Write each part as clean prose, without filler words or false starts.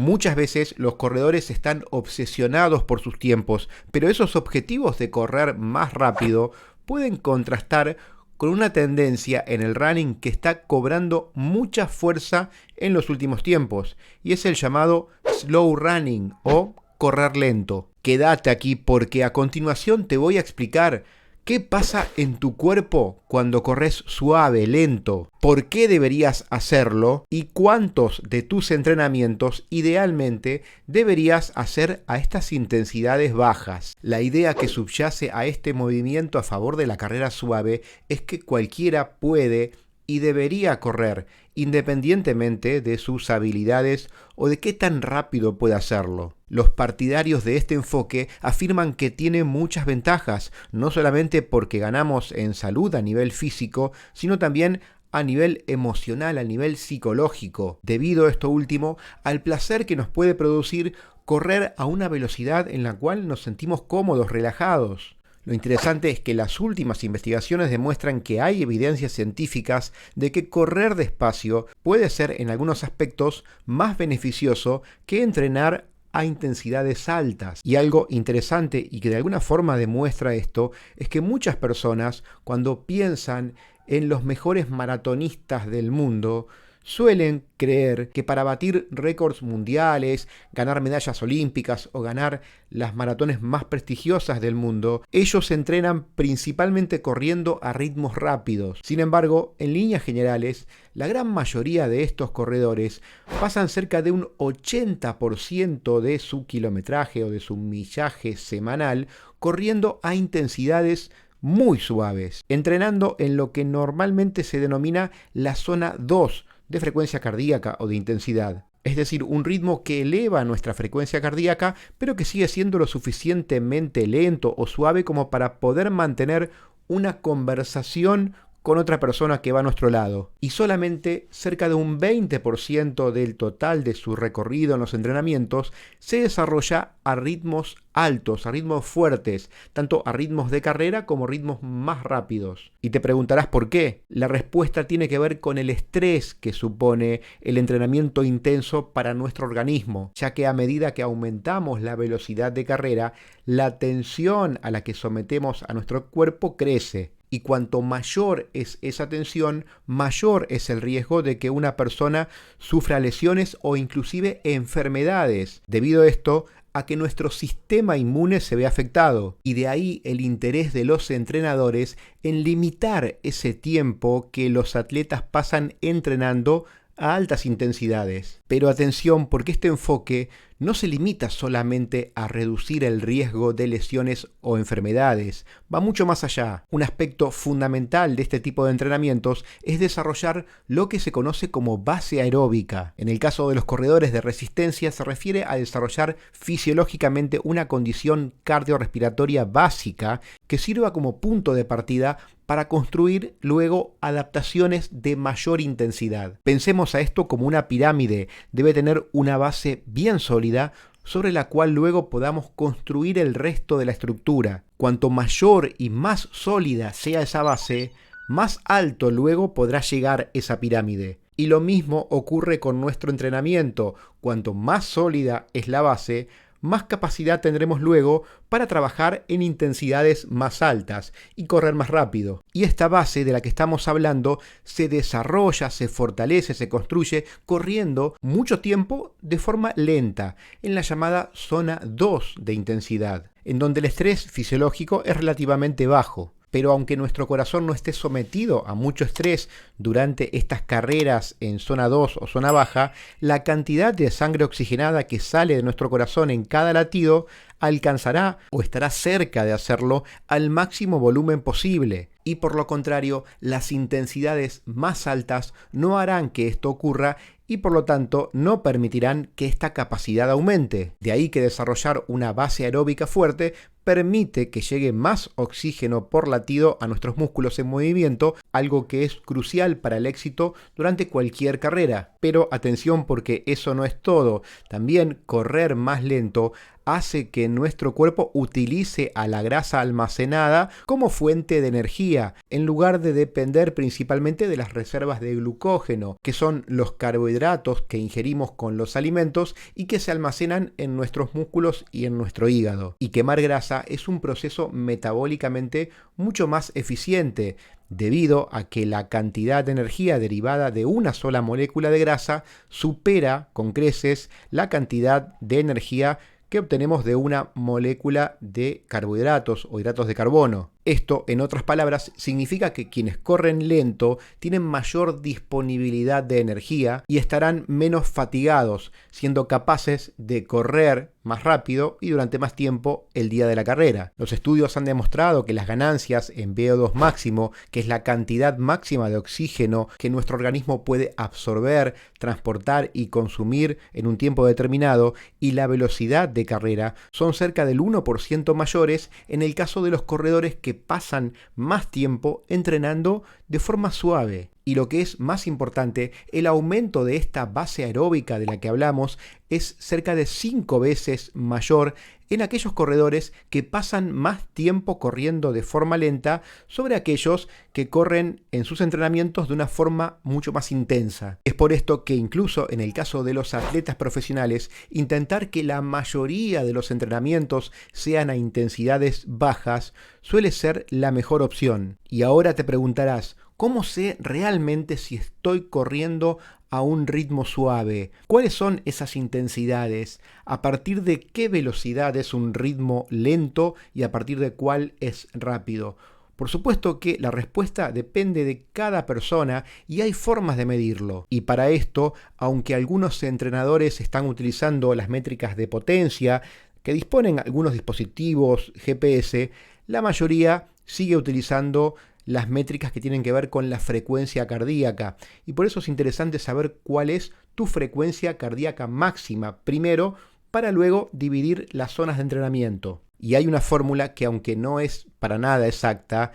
Muchas veces los corredores están obsesionados por sus tiempos, pero esos objetivos de correr más rápido pueden contrastar con una tendencia en el running que está cobrando mucha fuerza en los últimos tiempos, y es el llamado slow running o correr lento. Quédate aquí porque a continuación te voy a explicar qué pasa en tu cuerpo cuando corres suave, lento, por qué deberías hacerlo y cuántos de tus entrenamientos idealmente deberías hacer a estas intensidades bajas. La idea que subyace a este movimiento a favor de la carrera suave es que cualquiera puede y debería correr, independientemente de sus habilidades o de qué tan rápido puede hacerlo. Los partidarios de este enfoque afirman que tiene muchas ventajas, no solamente porque ganamos en salud a nivel físico, sino también a nivel emocional, a nivel psicológico, debido a esto último al placer que nos puede producir correr a una velocidad en la cual nos sentimos cómodos, relajados. Lo interesante es que las últimas investigaciones demuestran que hay evidencias científicas de que correr despacio puede ser en algunos aspectos más beneficioso que entrenar a intensidades altas. Y algo interesante y que de alguna forma demuestra esto es que muchas personas, cuando piensan en los mejores maratonistas del mundo, suelen creer que para batir récords mundiales, ganar medallas olímpicas o ganar las maratones más prestigiosas del mundo, ellos se entrenan principalmente corriendo a ritmos rápidos. Sin embargo, en líneas generales, la gran mayoría de estos corredores pasan cerca de un 80% de su kilometraje o de su millaje semanal corriendo a intensidades muy suaves, entrenando en lo que normalmente se denomina la zona 2 de frecuencia cardíaca o de intensidad. Es decir, un ritmo que eleva nuestra frecuencia cardíaca, pero que sigue siendo lo suficientemente lento o suave como para poder mantener una conversación con otra persona que va a nuestro lado. Y solamente cerca de un 20% del total de su recorrido en los entrenamientos se desarrolla a ritmos altos, a ritmos fuertes, tanto a ritmos de carrera como ritmos más rápidos. Y te preguntarás por qué. La respuesta tiene que ver con el estrés que supone el entrenamiento intenso para nuestro organismo, ya que a medida que aumentamos la velocidad de carrera, la tensión a la que sometemos a nuestro cuerpo crece. Y cuanto mayor es esa tensión, mayor es el riesgo de que una persona sufra lesiones o inclusive enfermedades. Debido a esto, a que nuestro sistema inmune se ve afectado. Y de ahí el interés de los entrenadores en limitar ese tiempo que los atletas pasan entrenando a altas intensidades. Pero atención, porque este enfoque no se limita solamente a reducir el riesgo de lesiones o enfermedades, va mucho más allá. Un aspecto fundamental de este tipo de entrenamientos es desarrollar lo que se conoce como base aeróbica. En el caso de los corredores de resistencia se refiere a desarrollar fisiológicamente una condición cardiorrespiratoria básica que sirva como punto de partida para construir luego adaptaciones de mayor intensidad. Pensemos a esto como una pirámide, debe tener una base bien sólida sobre la cual luego podamos construir el resto de la estructura. Cuanto mayor y más sólida sea esa base, más alto luego podrá llegar esa pirámide. Y lo mismo ocurre con nuestro entrenamiento. Cuanto más sólida es la base, más capacidad tendremos luego para trabajar en intensidades más altas y correr más rápido. Y esta base de la que estamos hablando se desarrolla, se fortalece, se construye corriendo mucho tiempo de forma lenta, en la llamada zona 2 de intensidad, en donde el estrés fisiológico es relativamente bajo. Pero aunque nuestro corazón no esté sometido a mucho estrés durante estas carreras en zona 2 o zona baja, la cantidad de sangre oxigenada que sale de nuestro corazón en cada latido alcanzará o estará cerca de hacerlo al máximo volumen posible. Y por lo contrario, las intensidades más altas no harán que esto ocurra y por lo tanto no permitirán que esta capacidad aumente. De ahí que desarrollar una base aeróbica fuerte permite que llegue más oxígeno por latido a nuestros músculos en movimiento, algo que es crucial para el éxito durante cualquier carrera. Pero atención, porque eso no es todo. También correr más lento hace que nuestro cuerpo utilice a la grasa almacenada como fuente de energía, en lugar de depender principalmente de las reservas de glucógeno, que son los carbohidratos que ingerimos con los alimentos y que se almacenan en nuestros músculos y en nuestro hígado. Y quemar grasa es un proceso metabólicamente mucho más eficiente, debido a que la cantidad de energía derivada de una sola molécula de grasa supera con creces la cantidad de energía que obtenemos de una molécula de carbohidratos o hidratos de carbono. Esto, en otras palabras, significa que quienes corren lento tienen mayor disponibilidad de energía y estarán menos fatigados, siendo capaces de correr más rápido y durante más tiempo el día de la carrera. Los estudios han demostrado que las ganancias en VO2 máximo, que es la cantidad máxima de oxígeno que nuestro organismo puede absorber, transportar y consumir en un tiempo determinado, y la velocidad de carrera son cerca del 1% mayores en el caso de los corredores que pasan más tiempo entrenando de forma suave. Y lo que es más importante, el aumento de esta base aeróbica de la que hablamos es cerca de 5 veces mayor en aquellos corredores que pasan más tiempo corriendo de forma lenta sobre aquellos que corren en sus entrenamientos de una forma mucho más intensa. Es por esto que incluso en el caso de los atletas profesionales, intentar que la mayoría de los entrenamientos sean a intensidades bajas suele ser la mejor opción. Y ahora te preguntarás, ¿cómo sé realmente si estoy corriendo a un ritmo suave? ¿Cuáles son esas intensidades? ¿A partir de qué velocidad es un ritmo lento y a partir de cuál es rápido? Por supuesto que la respuesta depende de cada persona y hay formas de medirlo. Y para esto, aunque algunos entrenadores están utilizando las métricas de potencia que disponen algunos dispositivos GPS, la mayoría sigue utilizando las métricas que tienen que ver con la frecuencia cardíaca. Y por eso es interesante saber cuál es tu frecuencia cardíaca máxima primero, para luego dividir las zonas de entrenamiento. Y hay una fórmula que, aunque no es para nada exacta,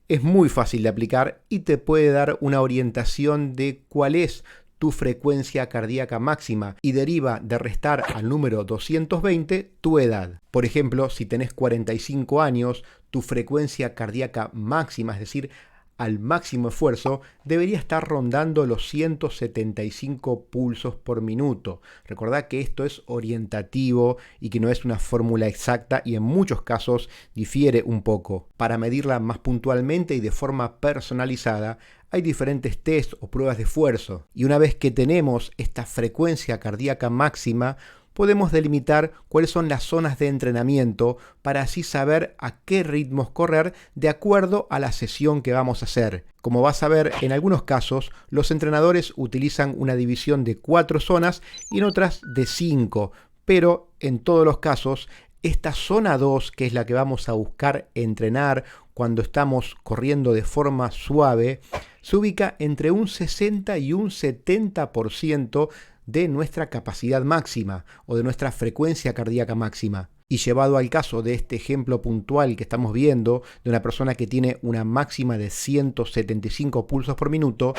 es muy fácil de aplicar y te puede dar una orientación de cuál es tu frecuencia cardíaca máxima y deriva de restar al número 220 tu edad. Por ejemplo, si tenés 45 años, tu frecuencia cardíaca máxima, es decir, al máximo esfuerzo, debería estar rondando los 175 pulsos por minuto. Recordá que esto es orientativo y que no es una fórmula exacta y en muchos casos difiere un poco. Para medirla más puntualmente y de forma personalizada, hay diferentes test o pruebas de esfuerzo. Y una vez que tenemos esta frecuencia cardíaca máxima, podemos delimitar cuáles son las zonas de entrenamiento para así saber a qué ritmos correr de acuerdo a la sesión que vamos a hacer. Como vas a ver, en algunos casos los entrenadores utilizan una división de 4 zonas y en otras de 5, pero en todos los casos esta zona 2, que es la que vamos a buscar entrenar cuando estamos corriendo de forma suave, se ubica entre un 60 y un 70% de nuestra capacidad máxima o de nuestra frecuencia cardíaca máxima. Y llevado al caso de este ejemplo puntual que estamos viendo, de una persona que tiene una máxima de 175 pulsos por minuto,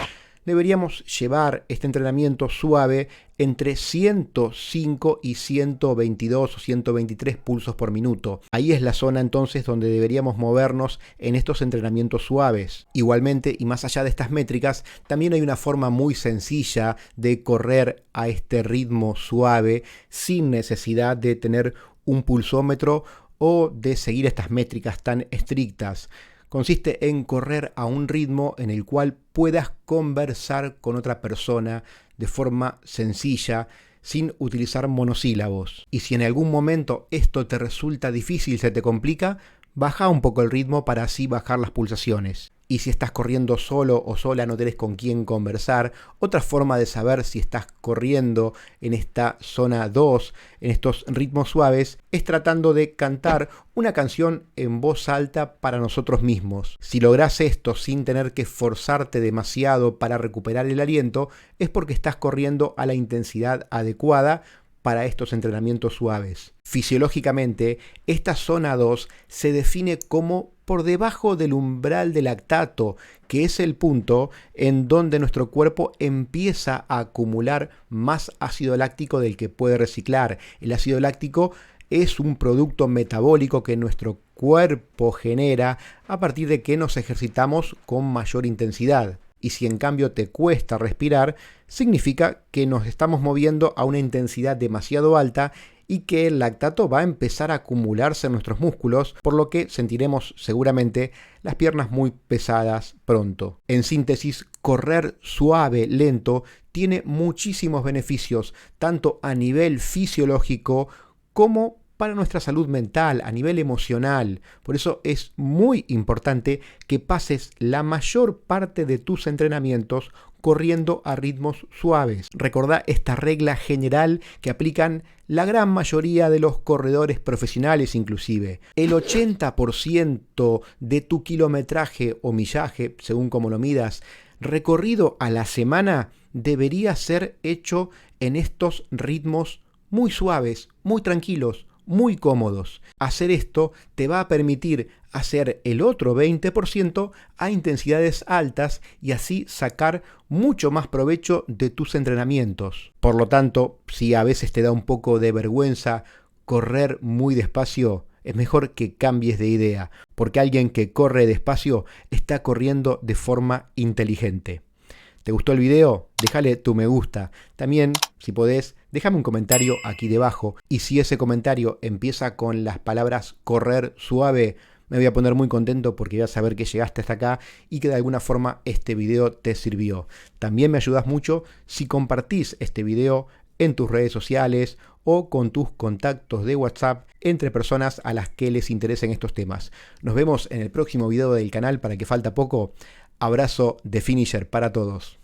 deberíamos llevar este entrenamiento suave entre 105 y 122 o 123 pulsos por minuto. Ahí es la zona entonces donde deberíamos movernos en estos entrenamientos suaves. Igualmente, y más allá de estas métricas, también hay una forma muy sencilla de correr a este ritmo suave sin necesidad de tener un pulsómetro o de seguir estas métricas tan estrictas. Consiste en correr a un ritmo en el cual puedas conversar con otra persona de forma sencilla, sin utilizar monosílabos. Y si en algún momento esto te resulta difícil, se te complica, baja un poco el ritmo para así bajar las pulsaciones. Y si estás corriendo solo o sola, no tenés con quién conversar, otra forma de saber si estás corriendo en esta zona 2, en estos ritmos suaves, es tratando de cantar una canción en voz alta para nosotros mismos. Si lográs esto sin tener que esforzarte demasiado para recuperar el aliento, es porque estás corriendo a la intensidad adecuada para estos entrenamientos suaves. Fisiológicamente, esta zona 2 se define como por debajo del umbral de lactato, que es el punto en donde nuestro cuerpo empieza a acumular más ácido láctico del que puede reciclar. El ácido láctico es un producto metabólico que nuestro cuerpo genera a partir de que nos ejercitamos con mayor intensidad. Y si en cambio te cuesta respirar, significa que nos estamos moviendo a una intensidad demasiado alta y que el lactato va a empezar a acumularse en nuestros músculos, por lo que sentiremos seguramente las piernas muy pesadas pronto. En síntesis, correr suave, lento, tiene muchísimos beneficios, tanto a nivel fisiológico como para nuestra salud mental, a nivel emocional. Por eso es muy importante que pases la mayor parte de tus entrenamientos corriendo a ritmos suaves. Recordá esta regla general que aplican la gran mayoría de los corredores profesionales inclusive. El 80% de tu kilometraje o millaje, según como lo midas, recorrido a la semana debería ser hecho en estos ritmos muy suaves, muy tranquilos, muy cómodos. Hacer esto te va a permitir hacer el otro 20% a intensidades altas y así sacar mucho más provecho de tus entrenamientos. Por lo tanto, si a veces te da un poco de vergüenza correr muy despacio, es mejor que cambies de idea, porque alguien que corre despacio está corriendo de forma inteligente. ¿Te gustó el video? Déjale tu me gusta. También, si podés, déjame un comentario aquí debajo. Y si ese comentario empieza con las palabras correr suave, me voy a poner muy contento porque voy a saber que llegaste hasta acá y que de alguna forma este video te sirvió. También me ayudas mucho si compartís este video en tus redes sociales o con tus contactos de WhatsApp entre personas a las que les interesen estos temas. Nos vemos en el próximo video del canal para que falta poco. Abrazo de Finisher para todos.